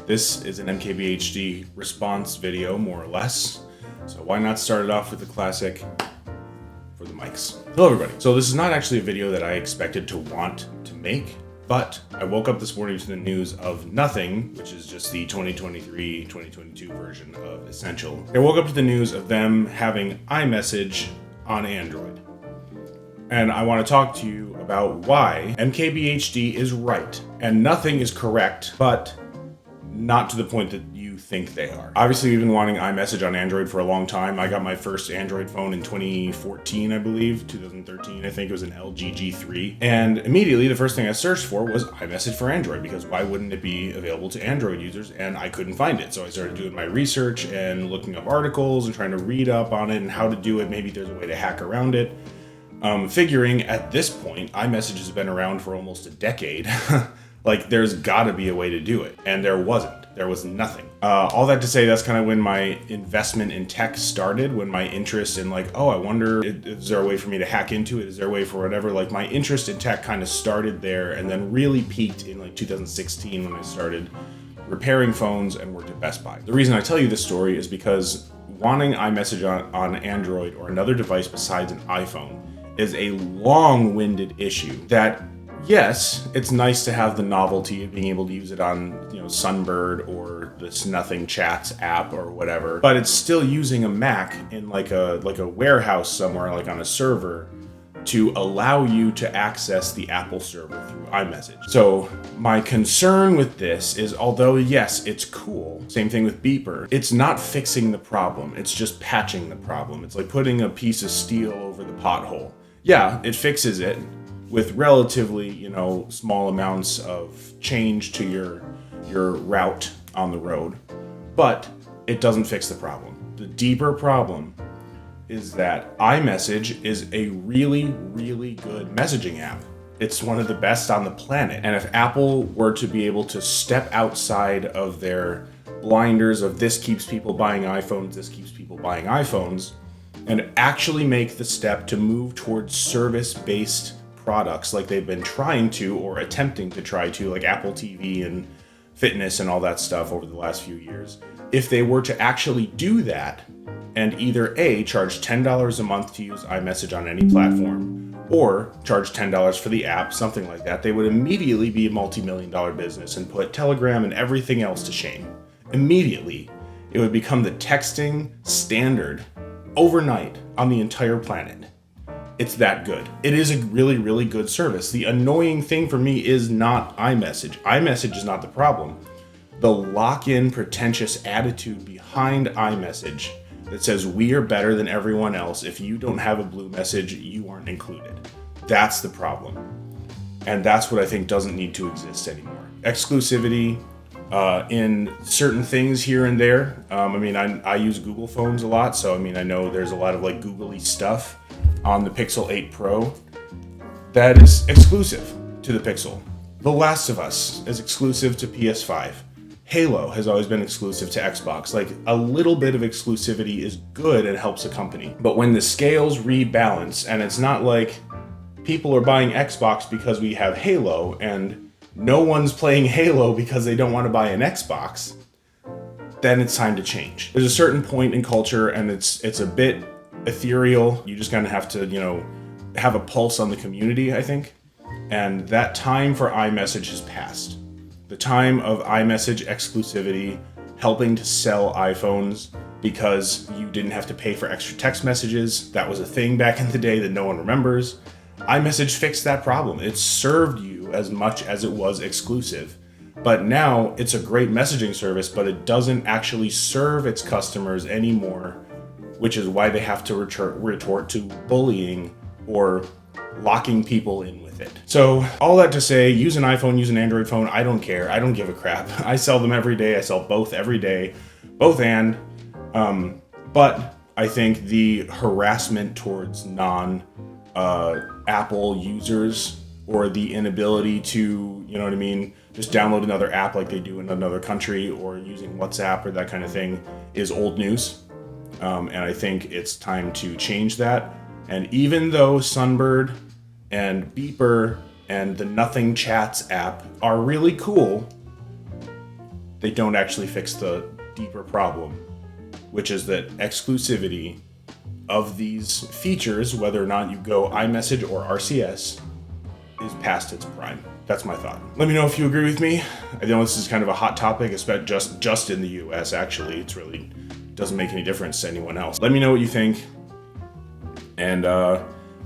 This is an MKBHD response video, more or less. So why not start it off with the classic for the mics. Hello everybody. So this is not actually a video that I expected to want to make, but I woke up this morning to the news of Nothing, which is just the 2023-2022 version of Essential. I woke up to the news of them having iMessage on Android. And I want to talk to you about why MKBHD is right and Nothing is correct, but not to the point that you think they are. Obviously, we've been wanting iMessage on Android for a long time. I got my first Android phone in 2014, I believe, 2013, I think it was an LG G3. And immediately, the first thing I searched for was iMessage for Android, because why wouldn't it be available to Android users? And I couldn't find it. So I started doing my research and looking up articles and trying to read up on it and how to do it. Maybe there's a way to hack around it. Figuring at this point, iMessage has been around for almost a decade. Like, there's gotta be a way to do it. And there wasn't. There was nothing. All that to say, that's kind of when my investment in tech started, when my interest in like, oh, I wonder, is there a way for me to hack into it? Is there a way for whatever? Like, my interest in tech kind of started there and then really peaked in like 2016 when I started repairing phones and worked at Best Buy. The reason I tell you this story is because wanting iMessage on Android or another device besides an iPhone is a long-winded issue that, yes, it's nice to have the novelty of being able to use it on, Sunbird or this Nothing Chats app or whatever, but it's still using a Mac in like a warehouse somewhere, like on a server, to allow you to access the Apple server through iMessage. So my concern with this is, although yes, it's cool, same thing with Beeper, it's not fixing the problem, it's just patching the problem. It's like putting a piece of steel over the pothole. Yeah, it fixes it with relatively, small amounts of change to your route on the road, but it doesn't fix the problem. The deeper problem is that iMessage is a really, really good messaging app. It's one of the best on the planet. And if Apple were to be able to step outside of their blinders of this keeps people buying iPhones, this keeps people buying iPhones, and actually make the step to move towards service-based products like they've been trying to or attempting to try to, like Apple TV and fitness and all that stuff over the last few years. If they were to actually do that and either A, charge $10 a month to use iMessage on any platform, or charge $10 for the app, something like that, they would immediately be a multi-million-dollar business and put Telegram and everything else to shame. Immediately, it would become the texting standard overnight on the entire planet. It's that good. It is a really, really good service. The annoying thing for me is not iMessage. iMessage is not the problem. The lock-in, pretentious attitude behind iMessage that says we are better than everyone else. If you don't have a blue message, you aren't included. That's the problem. And that's what I think doesn't need to exist anymore. Exclusivity in certain things here and there. I use Google phones a lot, so I know there's a lot of like googly stuff on the Pixel 8 Pro that is exclusive to the Pixel. The Last of Us is exclusive to PS5. Halo has always been exclusive to Xbox. Like, a little bit of exclusivity is good and helps a company. But when the scales rebalance, and it's not like people are buying Xbox because we have Halo, and no one's playing Halo because they don't want to buy an Xbox, then it's time to change. There's a certain point in culture, and it's a bit ethereal. You just kind of have to, have a pulse on the community, I think. And that time for iMessage has passed. The time of iMessage exclusivity, helping to sell iPhones because you didn't have to pay for extra text messages. That was a thing back in the day that no one remembers. iMessage fixed that problem. It served you as much as it was exclusive. But now it's a great messaging service, but it doesn't actually serve its customers anymore, which is why they have to retort to bullying or locking people in with it. So all that to say, use an iPhone, use an Android phone, I don't care. I don't give a crap. I sell them every day. I sell both every day, both and. But I think the harassment towards non-Apple users or the inability to, just download another app like they do in another country or using WhatsApp or that kind of thing is old news. And I think it's time to change that. And even though Sunbird and Beeper and the Nothing Chats app are really cool, they don't actually fix the deeper problem, which is that exclusivity of these features, whether or not you go iMessage or RCS, is past its prime. That's my thought. Let me know if you agree with me. I know this is kind of a hot topic, especially just in the US, actually. It's really doesn't make any difference to anyone else. Let me know what you think. And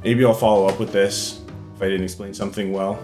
maybe I'll follow up with this if I didn't explain something well.